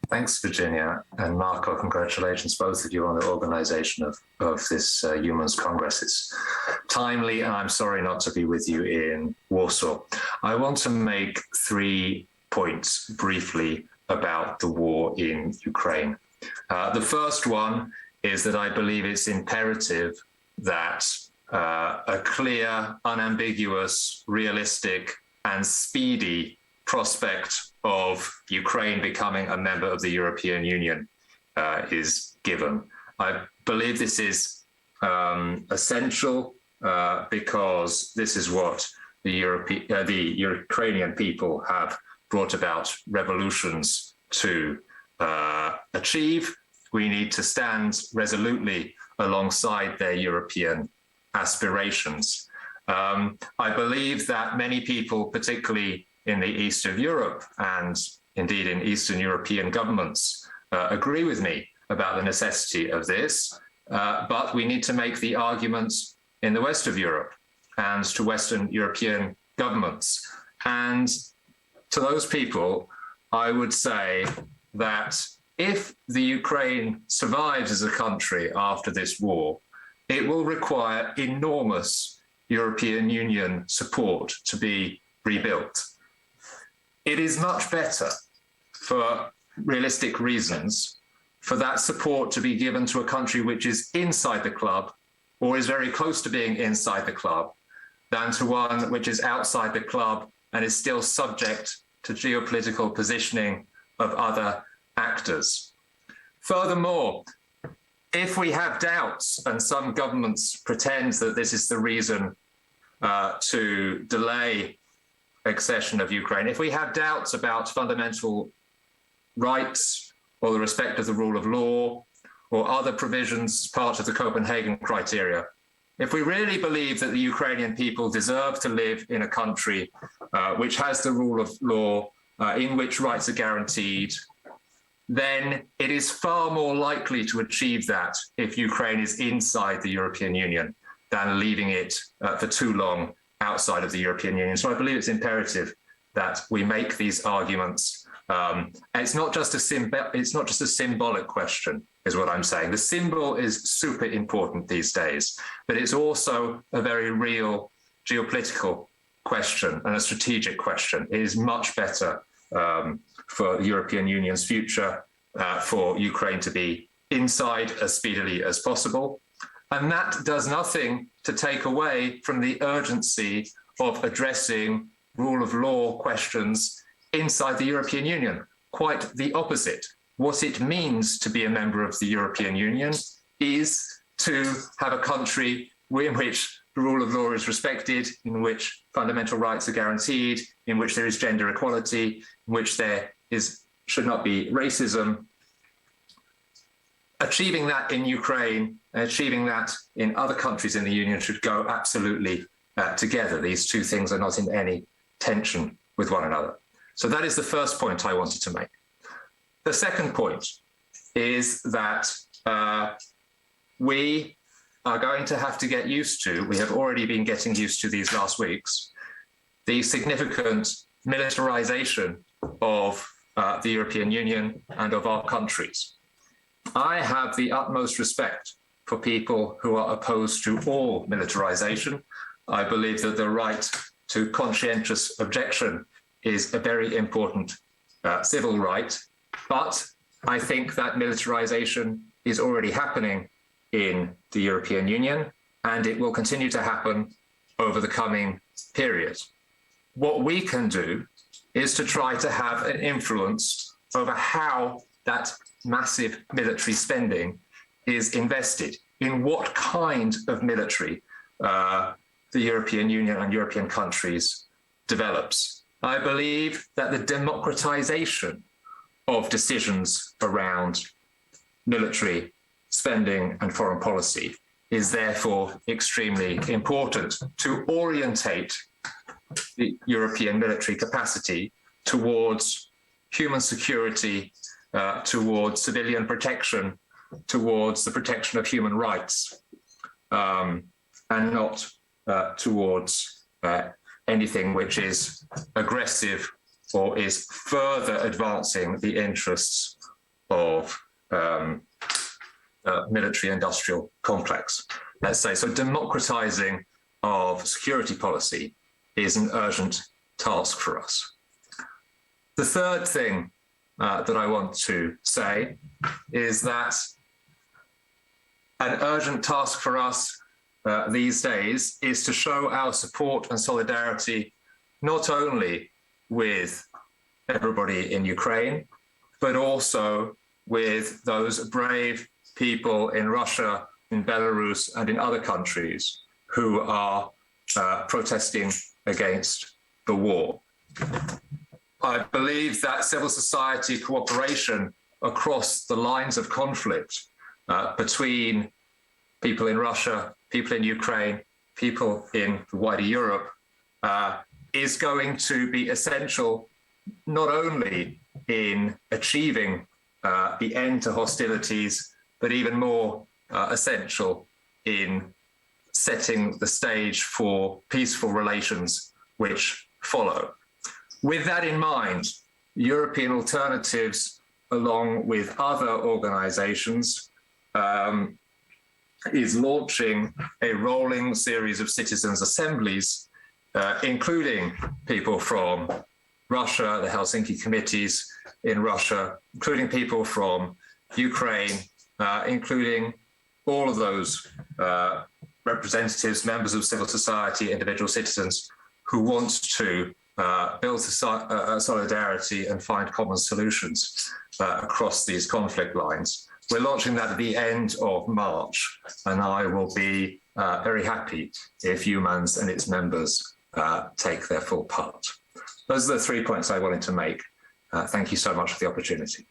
Thanks, Virginia. And Marco, congratulations, both of you, on the organization of this Eumans Congress. It's timely, and I'm sorry not to be with you in Warsaw. I want to make 3 points briefly about the war in Ukraine. The first one is that I believe it's imperative that a clear, unambiguous, realistic, and speedy prospect of Ukraine becoming a member of the European Union is given. I believe this is essential because this is what the Ukrainian people have brought about revolutions to achieve. We need to stand resolutely alongside their European aspirations. I believe that many people, particularly in the east of Europe and indeed in Eastern European governments, agree with me about the necessity of this, but we need to make the arguments in the west of Europe and to Western European governments. And to those people, I would say that if the Ukraine survives as a country after this war, it will require enormous European Union support to be rebuilt. It is much better, for realistic reasons, for that support to be given to a country which is inside the club or is very close to being inside the club than to one which is outside the club and is still subject to geopolitical positioning of other actors. Furthermore, if we have doubts, and some governments pretend that this is the reason to delay accession of Ukraine, if we have doubts about fundamental rights or the respect of the rule of law or other provisions as part of the Copenhagen criteria, if we really believe that the Ukrainian people deserve to live in a country which has the rule of law, in which rights are guaranteed, then it is far more likely to achieve that if Ukraine is inside the European Union than leaving it for too long outside of the European Union. So I believe it's imperative that we make these arguments. And it's not just a symbolic question, is what I'm saying. The symbol is super important these days, but it's also a very real geopolitical question and a strategic question. It is much better for the European Union's future for Ukraine to be inside as speedily as possible. And that does nothing to take away from the urgency of addressing rule of law questions inside the European Union. Quite the opposite. What it means to be a member of the European Union is to have a country in which the rule of law is respected, in which fundamental rights are guaranteed, in which there is gender equality, in which there should not be racism. Achieving that in Ukraine and achieving that in other countries in the Union should go absolutely together. These two things are not in any tension with one another. So that is the first point I wanted to make. The second point is that we are going to have to get used to, we have already been getting used to these last weeks, the significant militarization of the European Union and of our countries. I have the utmost respect for people who are opposed to all militarization. I believe that the right to conscientious objection is a very important civil right, but I think that militarization is already happening in the European Union, and it will continue to happen over the coming period. What we can do is to try to have an influence over how that massive military spending is invested, in what kind of military the European Union and European countries develops. I believe that the democratization of decisions around military spending and foreign policy is therefore extremely important to orientate the European military capacity towards human security, towards civilian protection, towards the protection of human rights, and not towards anything which is aggressive or is further advancing the interests of military-industrial complex, let's say. So democratizing of security policy is an urgent task for us. The third thing that I want to say is that an urgent task for us these days is to show our support and solidarity not only with everybody in Ukraine, but also with those brave people in Russia, in Belarus, and in other countries who are protesting against the war. I believe that civil society cooperation across the lines of conflict between people in Russia, people in Ukraine, people in wider Europe is going to be essential not only in achieving the end to hostilities, but even more essential in setting the stage for peaceful relations which follow. With that in mind, European Alternatives, along with other organizations, is launching a rolling series of citizens' assemblies, including people from Russia, the Helsinki committees in Russia, including people from Ukraine, including all of those representatives, members of civil society, individual citizens who want to build solidarity and find common solutions across these conflict lines. We're launching that at the end of March, and I will be very happy if Eumans and its members take their full part. Those are the 3 points I wanted to make. Thank you so much for the opportunity.